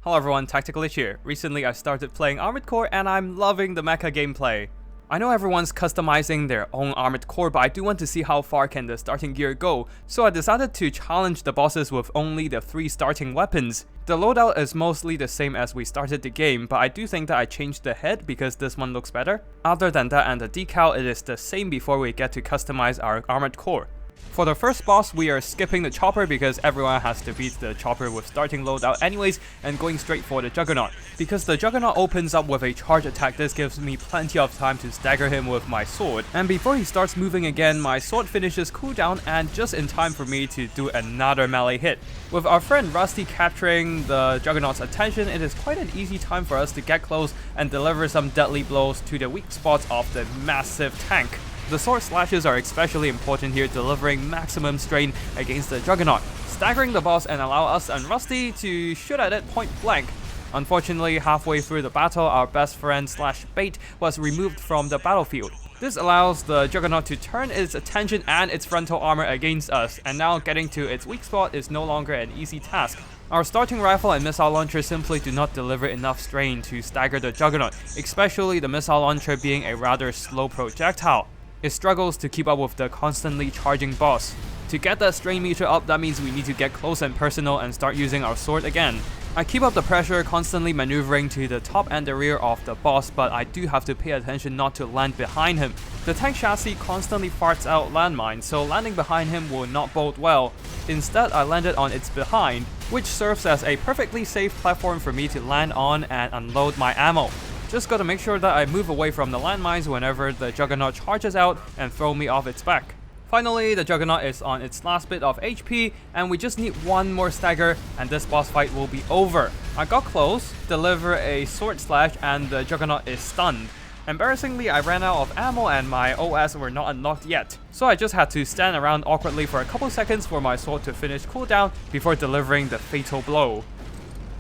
Hello everyone, Tactically here. Recently I started playing Armored Core and I'm loving the mecha gameplay. I know everyone's customizing their own Armored Core, but I do want to see how far can the starting gear go, so I decided to challenge the bosses with only the 3 starting weapons. The loadout is mostly the same as we started the game, but I do think that I changed the head because this one looks better. Other than that and the decal, it is the same before we get to customize our Armored Core. For the first boss, we are skipping the chopper because everyone has to beat the chopper with starting loadout anyways and going straight for the Juggernaut. Because the Juggernaut opens up with a charge attack, this gives me plenty of time to stagger him with my sword. And before he starts moving again, my sword finishes cooldown and just in time for me to do another melee hit. With our friend Rusty capturing the Juggernaut's attention, it is quite an easy time for us to get close and deliver some deadly blows to the weak spots of the massive tank. The sword slashes are especially important here, delivering maximum strain against the Juggernaut, staggering the boss and allow us and Rusty to shoot at it point blank. Unfortunately, halfway through the battle, our best friend slash bait was removed from the battlefield. This allows the Juggernaut to turn its attention and its frontal armor against us, and now getting to its weak spot is no longer an easy task. Our starting rifle and missile launcher simply do not deliver enough strain to stagger the Juggernaut, especially the missile launcher being a rather slow projectile. It struggles to keep up with the constantly charging boss. To get that strain meter up, that means we need to get close and personal and start using our sword again. I keep up the pressure, constantly maneuvering to the top and the rear of the boss, but I do have to pay attention not to land behind him. The tank chassis constantly farts out landmines, so landing behind him will not bode well. Instead, I landed on its behind, which serves as a perfectly safe platform for me to land on and unload my ammo. Just gotta make sure that I move away from the landmines whenever the Juggernaut charges out and throw me off its back. Finally, the Juggernaut is on its last bit of HP and we just need one more stagger and this boss fight will be over. I got close, deliver a sword slash and the Juggernaut is stunned. Embarrassingly, I ran out of ammo and my OS were not unlocked yet, so I just had to stand around awkwardly for a couple seconds for my sword to finish cooldown before delivering the fatal blow.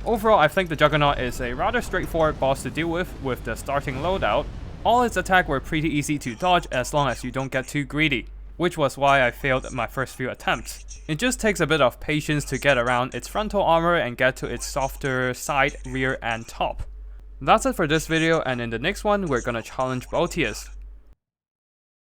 Overall, I think the Juggernaut is a rather straightforward boss to deal with the starting loadout. All its attacks were pretty easy to dodge as long as you don't get too greedy, which was why I failed my first few attempts. It just takes a bit of patience to get around its frontal armor and get to its softer side, rear and top. That's it for this video, and in the next one we're gonna challenge Botius.